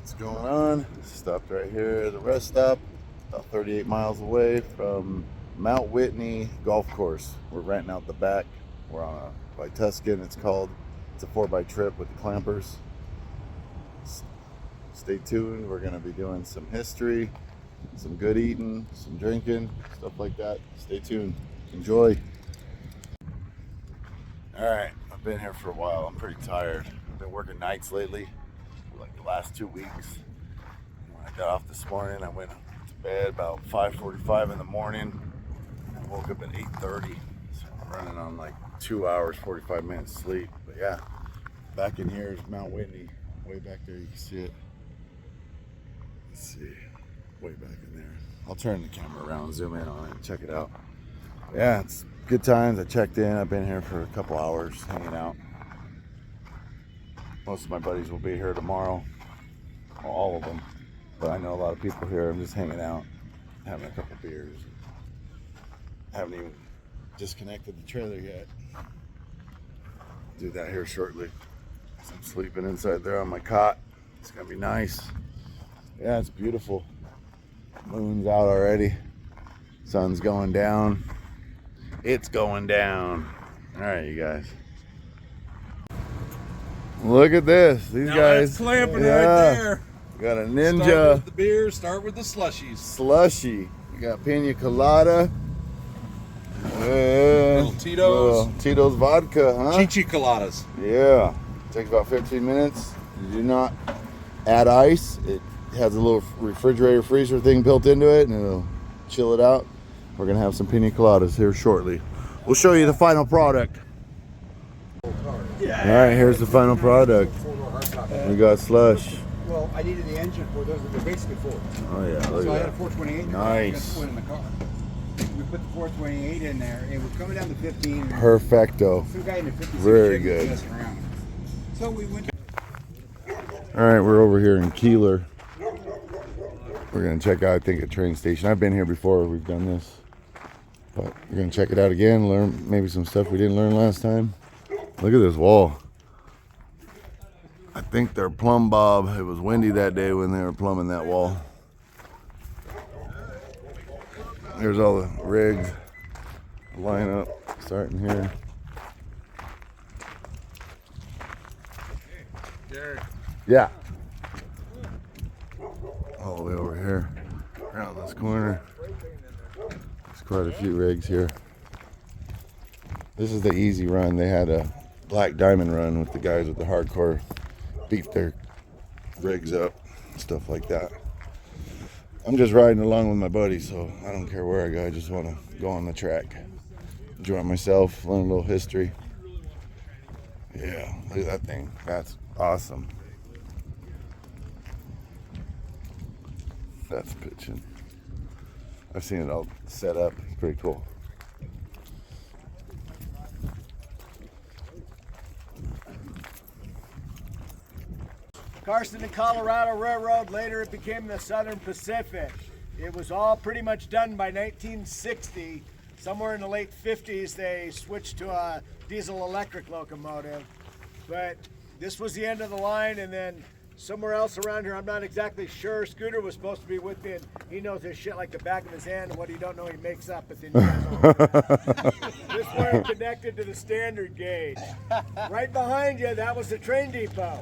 What's going on? Stopped right here at the rest stop, about 38 miles away from Mount Whitney Golf Course. We're renting out the back. We're on by Tuscan, it's called. It's a 4x trip with the clampers. Stay tuned. We're going to be doing some history, some good eating, some drinking, stuff like that. Stay tuned. Enjoy. All right, I've been here for a while. I'm pretty tired. I've been working nights lately, for like the last 2 weeks. When I got off this morning, I went to bed about 5:45 in the morning. I woke up at 8:30. So I'm running on like 2 hours, 45 minutes sleep. But yeah, back in here is Mount Whitney. Way back there, you can see it. Let's see, way back in there. I'll turn the camera around, zoom in on it, and check it out. Yeah, it's good times. I checked in. I've been here for a couple hours hanging out. Most of my buddies will be here tomorrow. Well, all of them. But I know a lot of people here. I'm just hanging out, having a couple beers. Haven't even disconnected the trailer yet. Do that here shortly. I'm sleeping inside there on my cot. It's gonna be nice. Yeah, it's beautiful. Moon's out already. Sun's going down. It's going down. All right, you guys. Look at this. These now guys. That's clamping right there. Got a ninja. Start with the beer. Start with the slushies. Slushy. We got pina colada. Little Tito's. Tito's vodka, huh? Chichi coladas. Yeah. Takes about 15 minutes. You do not add ice. It has a little refrigerator freezer thing built into it, and it'll chill it out. We're gonna have some pina coladas here shortly. We'll show you the final product. Yeah. All right, here's the final product. We got slush. Well, I needed the engine for those. They're basically Ford. Oh yeah, look So I at had a that. 428. Nice. Put in the car. We put the 428 in there. It was coming down to 15. Perfecto. Some guy in the 56 Very Chevy good. messing around. So we went. All right, we're over here in Keeler. We're gonna check out, I think, a train station. I've been here before. We've done this, but we're gonna check it out again. Learn maybe some stuff we didn't learn last time. Look at this wall. I think they're plumb bob. It was windy that day when they were plumbing that wall. There's all the rigs. Line up, starting here. Yeah. All the way over here, around this corner. There's quite a few rigs here. This is the easy run. They had a black diamond run with the guys with the hardcore, beat their rigs up, stuff like that. I'm just riding along with my buddies, so I don't care where I go. I just want to go on the track, enjoy myself, learn a little history. Yeah, look at that thing. That's awesome. That's pitching. I've seen it all set up. It's pretty cool. Carson and Colorado Railroad, later it became the Southern Pacific. It was all pretty much done by 1960. Somewhere in the late 50s they switched to a diesel electric locomotive. But this was the end of the line, and then somewhere else around here, I'm not exactly sure. Scooter was supposed to be with me, and he knows his shit like the back of his hand, and what he don't know he makes up at the end. This one connected to the standard gauge. Right behind you, that was the train depot.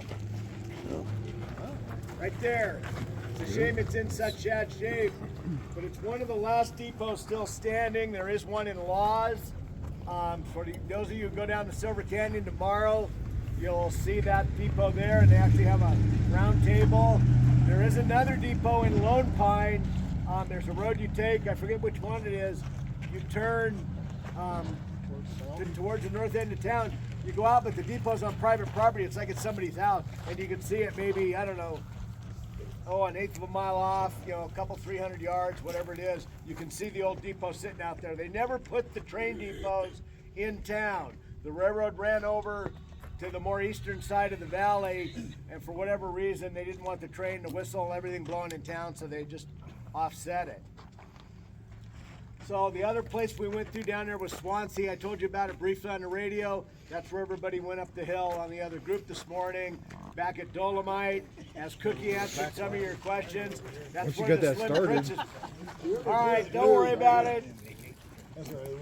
Right there. It's a shame it's in such bad shape, but it's one of the last depots still standing. There is one in Laws. For those of you who go down to Silver Canyon tomorrow, you'll see that depot there, and they actually have a round table. There is another depot in Lone Pine. There's a road you take, I forget which one it is. You turn towards the north end of town. You go out, but the depot's on private property. It's like it's somebody's house, and you can see it maybe, I don't know, an eighth of a mile off, a couple 300 yards, whatever it is. You can see the old depot sitting out there. They never put the train depots in town. The railroad ran over to the more eastern side of the valley, and for whatever reason, they didn't want the train to whistle and everything blowing in town, so they just offset it. So the other place we went through down there was Swansea. I told you about it briefly on the radio. That's where everybody went up the hill on the other group this morning. back at Dolomite, as Cookie answered some of your questions. That's Once you where got the that Slim started. Princess. All right, don't worry about it.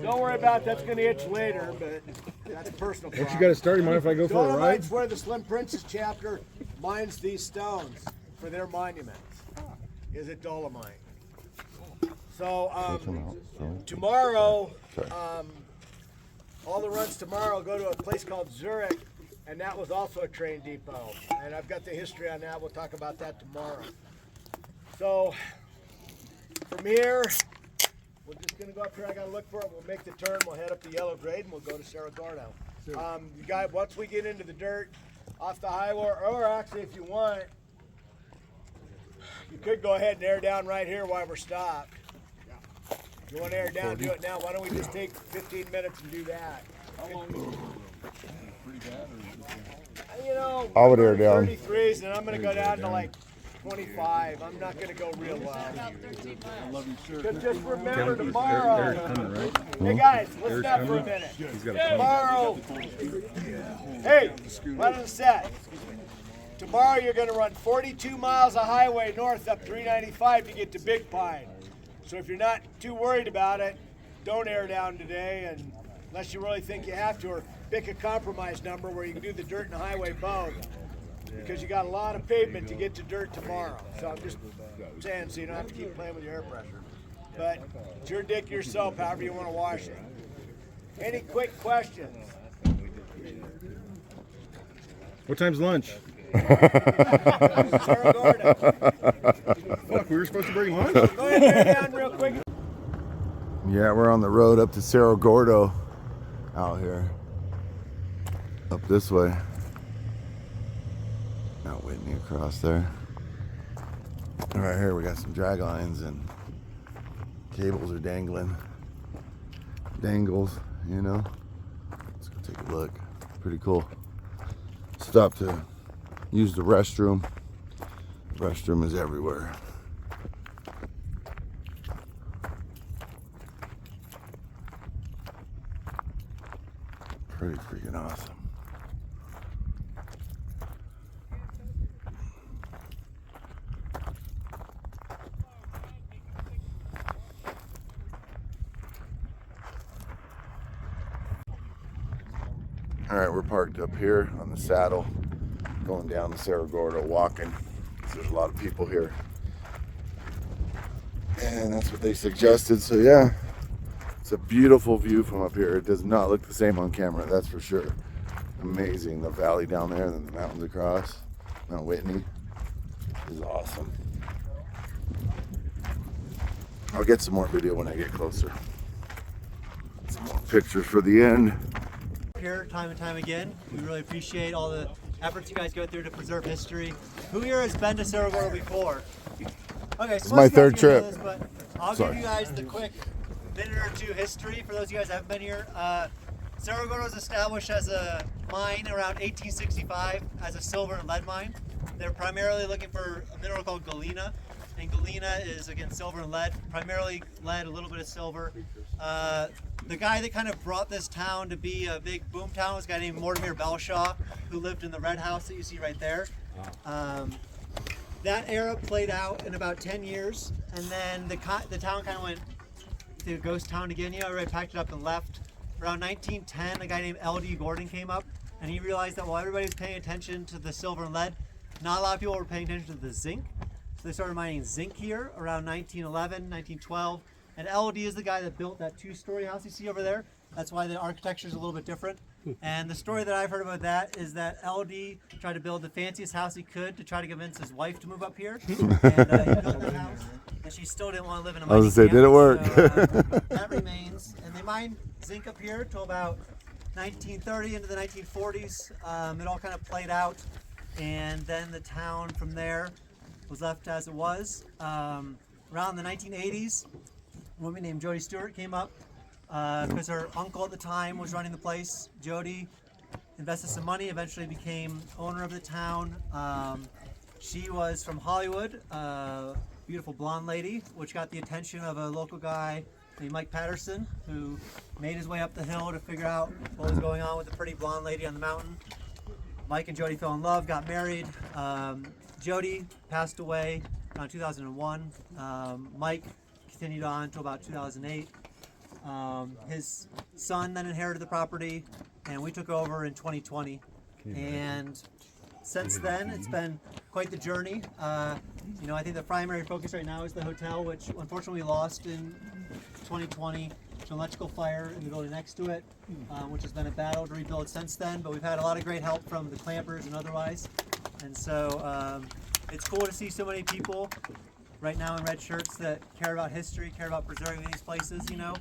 Don't worry about it. That's going to itch later, but that's a personal problem. Once you got it started, mind if I go for a ride? Dolomite's where the Slim Princess chapter mines these stones for their monuments. Is at Dolomite. So tomorrow, all the runs tomorrow go to a place called Zurich, and that was also a train depot. And I've got the history on that. We'll talk about that tomorrow. So from here, we're just gonna go up here. I gotta look for it. We'll make the turn. We'll head up the yellow grade, and we'll go to Cerro Gordo. You guys, once we get into the dirt, off the highway, or actually, if you want, you could go ahead and air down right here while we're stopped. If you want to air down, do it now. Why don't we just take 15 minutes and do that? You know, I would air down. 33s, and I'm going to go down to like 25. I'm not going to go real low. Because just remember tomorrow. Hey guys, listen up for a minute. Tomorrow. Hey, right on the set. Tomorrow you're going to run 42 miles of highway north up 395 to get to Big Pine. So if you're not too worried about it, don't air down today, and unless you really think you have to, or pick a compromise number where you can do the dirt and the highway both, because you got a lot of pavement to get to dirt tomorrow. So I'm just saying, so you don't have to keep playing with your air pressure. But it's your dick, your soap, however you want to wash it. Any quick questions? What time's lunch? Cerro Gordo. Fuck, we were supposed to bring lunch? Go ahead and air down real quick. Yeah, we're on the road up to Cerro Gordo out here. Up this way. Out Whitney across there. And right here we got some drag lines and cables are dangling. Dangles, you know. Let's go take a look. Pretty cool. Stop to use the restroom. The restroom is everywhere. Pretty freaking awesome. All right, we're parked up here on the saddle, going down to Cerro Gordo, walking. There's a lot of people here. And that's what they suggested, so yeah. It's a beautiful view from up here. It does not look the same on camera, that's for sure. Amazing. The valley down there and then the mountains across. Mount Whitney is awesome. I'll get some more video when I get closer. Some more pictures for the end. Here time and time again. We really appreciate all the efforts you guys go through to preserve history. Who here has been to Cerro Gordo before? Okay, so It's my most of you third guys know trip. this, but I'll Sorry. give you guys the quick minute or two history for those of you guys that haven't been here. Cerro Gordo was established as a mine around 1865 as a silver and lead mine. They're primarily looking for a mineral called galena, and galena is again silver and lead, primarily lead, a little bit of silver. The guy that kind of brought this town to be a big boom town was a guy named Mortimer Belshaw, who lived in the red house that you see right there. That era played out in about 10 years, and then the town kind of went to ghost town again. You know, everybody packed it up and left. Around 1910, a guy named L.D. Gordon came up, and he realized that while everybody was paying attention to the silver and lead, not a lot of people were paying attention to the zinc. So they started mining zinc here around 1911, 1912. And LD is the guy that built that two-story house you see over there. That's why the architecture is a little bit different. And the story that I've heard about that is that LD tried to build the fanciest house he could to try to convince his wife to move up here. And he built that house, and she still didn't want to live in a I was mining gonna say, did it work? So, that remains. And they mined zinc up here till about 1930 into the 1940s. It all kind of played out. And then the town from there was left as it was. Around the 1980s, a woman named Jody Stewart came up because her uncle at the time was running the place. Jody invested some money, eventually became owner of the town. She was from Hollywood, beautiful blonde lady, which got the attention of a local guy named Mike Patterson, who made his way up the hill to figure out what was going on with the pretty blonde lady on the mountain. Mike and Jody fell in love, got married. Jody passed away around 2001. Mike continued on until about 2008. His son then inherited the property, and we took over in 2020. And since then, it's been quite the journey. You know, I think the primary focus right now is the hotel, which unfortunately we lost in 2020 to an electrical fire in the building next to it, which has been a battle to rebuild since then. But we've had a lot of great help from the clampers and otherwise. And so it's cool to see so many people right now in red shirts that care about history, care about preserving these places, you know.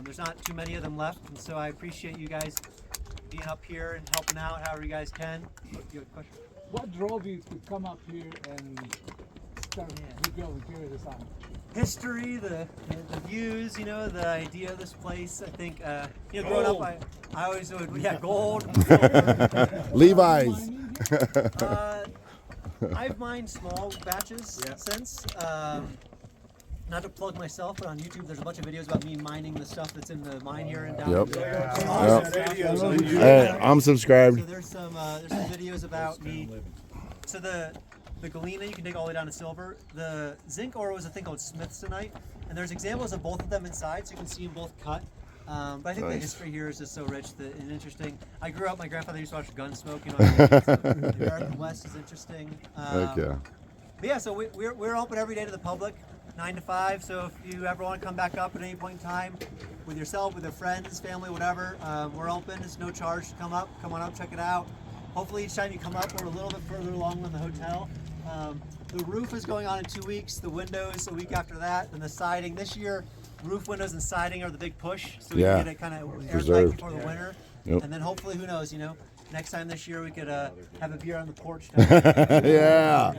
There's not too many of them left, and so I appreciate you guys being up here and helping out however you guys can. You have a question? What drove you to come up here and start rebuilding here this time? History, the views, you know, the idea of this place. I think, you know, growing up, I always would, gold. Levi's. I've mined small batches since. Not to plug myself, but on YouTube there's a bunch of videos about me mining the stuff that's in the mine here and down. Yep. Hey, I'm subscribed. So there's some videos about me. So the galena you can take all the way down to silver. The zinc ore was a thing called smithsonite, and there's examples of both of them inside, so you can see them both cut. But I think the history here is just so rich and interesting. I grew up, my grandfather used to watch Gunsmoke, you know, the American West is interesting. Okay. But yeah, so we're open every day to the public, 9 to 5. So if you ever want to come back up at any point in time with yourself, with your friends, family, whatever, we're open. It's no charge to come up. Come on up, check it out. Hopefully each time you come up, we're a little bit further along than the hotel. The roof is going on in 2 weeks. The windows a week after that, and the siding this year. Roof, windows, and siding are the big push, so we can get it kind of airtight before the winter. Yep. And then hopefully, who knows, you know, next time this year we could have a beer on the porch. Yeah.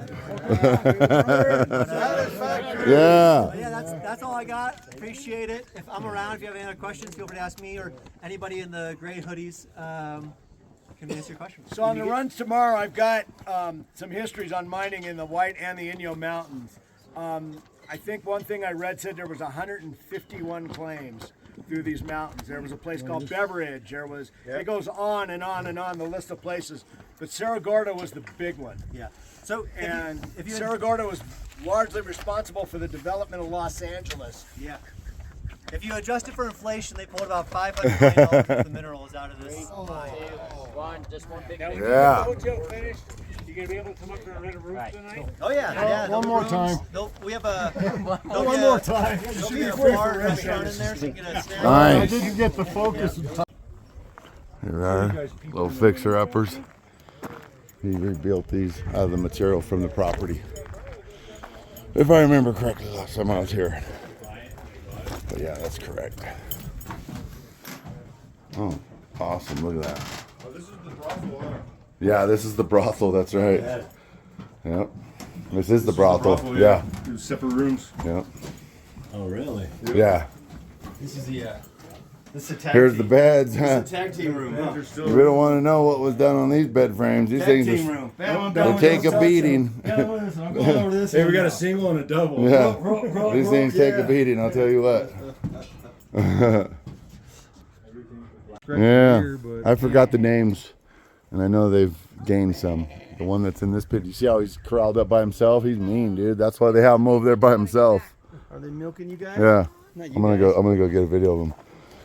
Yeah, that's all I got. Appreciate it. If I'm around, if you have any other questions, feel free to ask me or anybody in the gray hoodies. Can answer your question. So on the runs tomorrow, I've got some histories on mining in the White and the Inyo Mountains. I think one thing I read said there was 151 claims through these mountains. There was a place called Beveridge. There was, it goes on and on and on, the list of places. But Cerro Gordo was the big one. Yeah. So if Cerro Gordo was largely responsible for the development of Los Angeles. Yeah. If you adjust it for inflation, they pulled about $500 million worth of minerals out of this. Just one big Yeah. Hotel finished. You gonna be able to come up here and rent a roof tonight? Oh yeah, One more time. We have a One more time. There'll be a bar restaurant in there, so you can get a snack. Nice. I didn't get the focus. Here are little fixer-uppers. He rebuilt these out of the material from the property. If I remember correctly, last time I was here. But yeah, that's correct. Oh, awesome. Look at that. Oh, this is the brothel, huh? Yeah, this is the brothel. That's right. Yep. This is the brothel. Yeah. Two separate rooms. Yep. Oh, really? Yeah. This is the tag Here's team. the beds, This huh? is the tag team room. Huh? We don't want to know what was done on these bed frames. These Tag things team are, room. they take a beating. I'm going over this. Hey, we got a single and a double. Yeah. These things take a beating, I'll tell you what. Yeah. I forgot the names, and I know they've gained some. The one that's in this pit, you see how he's corralled up by himself? He's mean, dude. That's why they have him over there by himself. Are they milking you guys? Yeah. I'm gonna go get a video of him.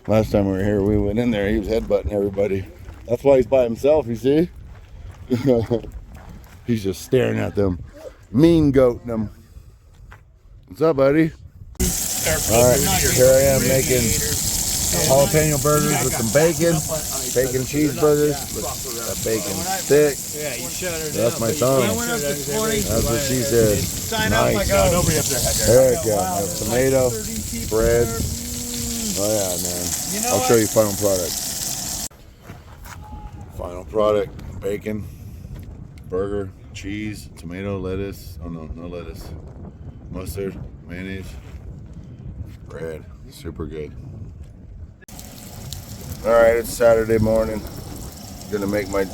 Last time we were here, we went in there, he was headbutting everybody. That's why he's by himself, you see? He's just staring at them. Mean goating them. What's up, buddy? Alright, here I am making jalapeno burgers with some bacon cheeseburgers with a bacon stick. Yeah, you shut her That's my thumb. That's what she said. Nice. Nobody up there had that. There you go. I have tomato, bread. Oh yeah, man. I'll show you final product. Final product: bacon, burger, cheese, tomato, lettuce. Oh no, no lettuce. Mustard, mayonnaise, bread. Super good. All right, it's Saturday morning. Gonna make my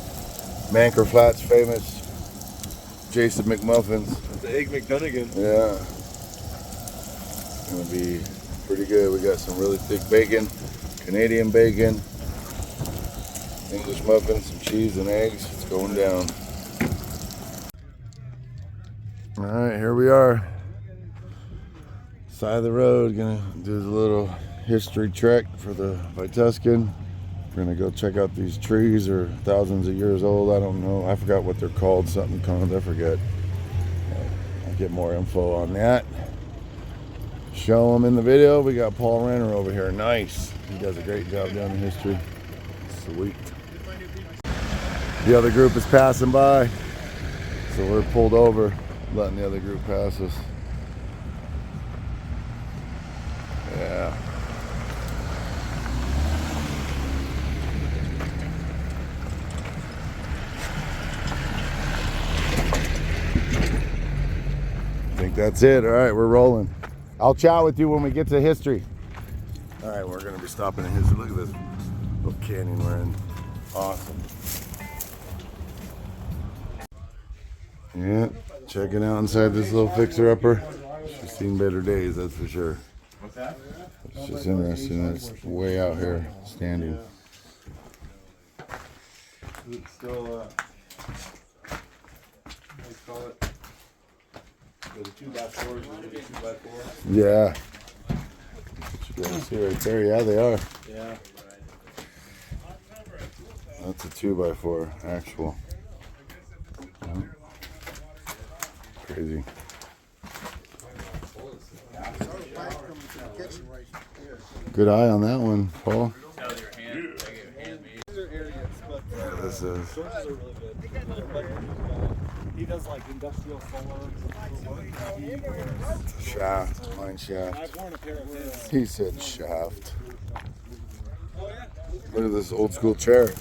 Manker Flats famous Jason McMuffins. The egg McDunnigan. Yeah. Gonna be pretty good. We got some really thick bacon, Canadian bacon, English muffins, some cheese and eggs. It's going down. All right, here we are. Side of the road, gonna do a little history trek for the Vituscan. We're gonna go check out these trees. They're thousands of years old. I don't know. I forgot what they're called. Something called. I forget. I'll get more info on that. Show them in the video. We got Paul Renner over here. Nice. He does a great job doing the history. Sweet. The other group is passing by, so we're pulled over, letting the other group pass us. Yeah. I think that's it. All right, we're rolling. I'll chat with you when we get to history. All right, we're gonna be stopping in history. Look at this little canyon we're in. Awesome. Yeah, checking out inside this little fixer-upper. She's seen better days, that's for sure. What's that? It's just interesting that it's way out here standing. It's still, what do you call it? The 2x4s, maybe 2x4. Yeah. You guys see right there, yeah, they are. Yeah. That's a 2x4, actual. Yeah. Crazy. Good eye on that one, Paul. Yeah, this is. He does like industrial solar. Shaft, mine shaft. I've worn a pair of his. He said shaft. Look at this old school chair.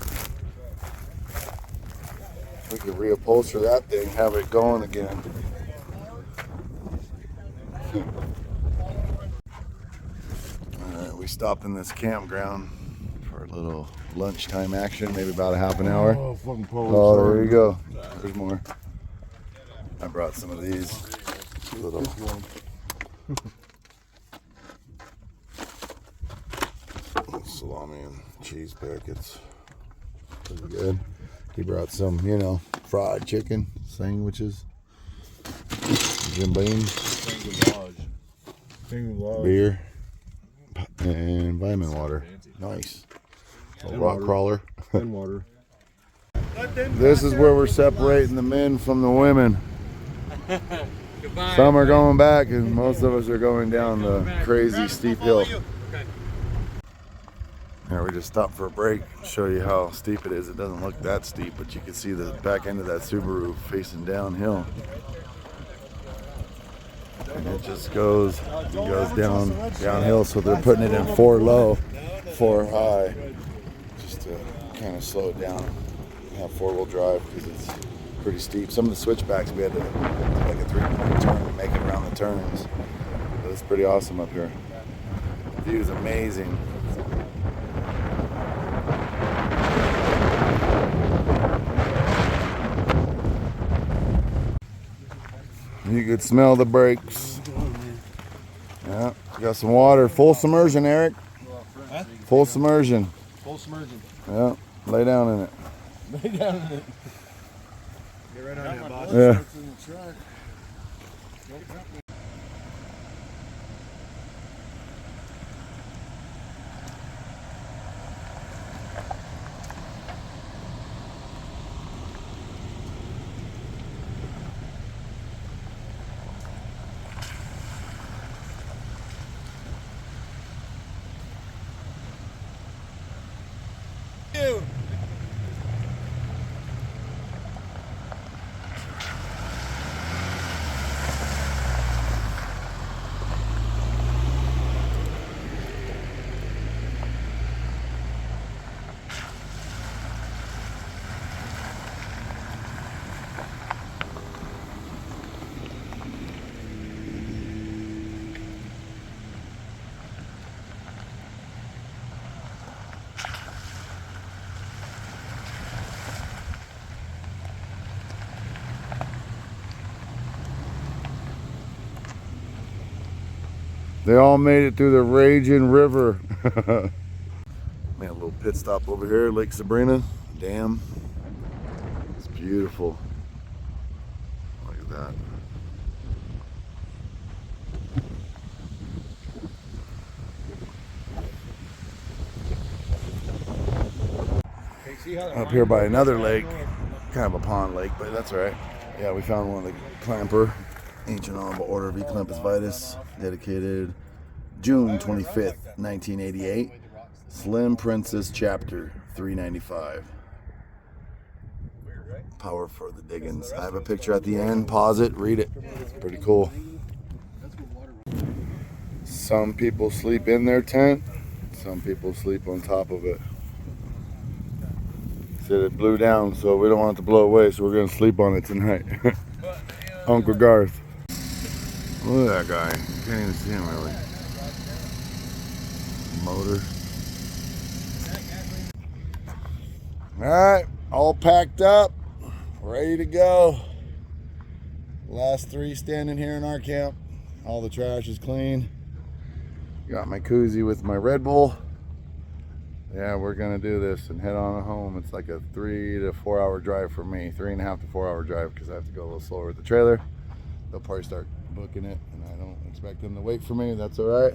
We could reupholster that thing, have it going again. Alright, we stopped in this campground for a little lunchtime action, maybe about a half an hour. Oh, fucking Polish. Oh, there you go. There's more. I brought some of these little salami and cheese packets. Pretty good. He brought some, you know, fried chicken sandwiches, Jim Beam, beer, and vitamin water. Nice. A rock crawler. And water. This is where we're separating the men from the women. Goodbye. Some are going back, and most of us are going down the crazy steep hill. Now we just stopped for a break, show you how steep it is. It doesn't look that steep, but you can see the back end of that Subaru facing downhill. And it just goes downhill, so they're putting it in 4 low, 4 high, just to kind of slow it down. Have 4-wheel drive because it's pretty steep. Some of the switchbacks we had to like a 3-point turn to make it around the turns. But it's pretty awesome up here. The view is amazing. You could smell the brakes. Yeah, got some water. Full submersion, Eric. Huh? Full submersion. Full submersion. Yeah, lay down in it. Lay down in it. Get right on your boss. Yeah. They all made it through the raging river. Man, a little pit stop over here, Lake Sabrina Dam. It's Beautiful. Look at that. Up here by another lake, kind of a pond lake, but that's all right. Yeah, we found one of the clamper, ancient honorable order of Eclampus Vitus, dedicated June 25th, 1988. Slim Princess Chapter 395. Power for the diggins. I have a picture at the end. Pause it, read it. It's pretty cool. Some people sleep in their tent. Some people sleep on top of it. Said it blew down, so we don't want it to blow away, so we're gonna sleep on it tonight. Uncle Garth. Look at that guy. Can't even see him really. Motor. Alright, all packed up. Ready to go. Last 3 standing here in our camp. All the trash is clean. Got my koozie with my Red Bull. Yeah, we're gonna do this and head on home. It's like a 3 to 4 hour drive for me. 3.5 to 4 hour drive because I have to go a little slower with the trailer. They'll probably start booking it and I don't expect them to wait for me. That's all right.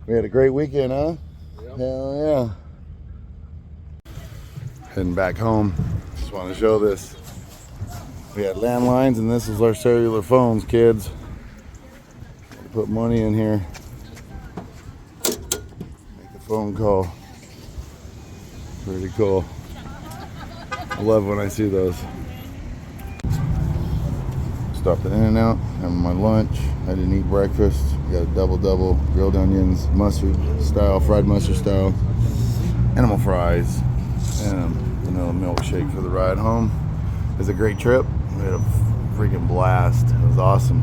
We had a great weekend, huh? Yep. Hell yeah. Heading back home. Just want to show this. We had landlines and this is our cellular phones, kids. Put money in here. Make a phone call. Pretty cool. I love when I see those. Stopped at In-N-Out, having my lunch. I didn't eat breakfast. Got a double, grilled onions, mustard style, fried mustard style, animal fries, and vanilla milkshake for the ride home. It was a great trip. We had a freaking blast. It was awesome.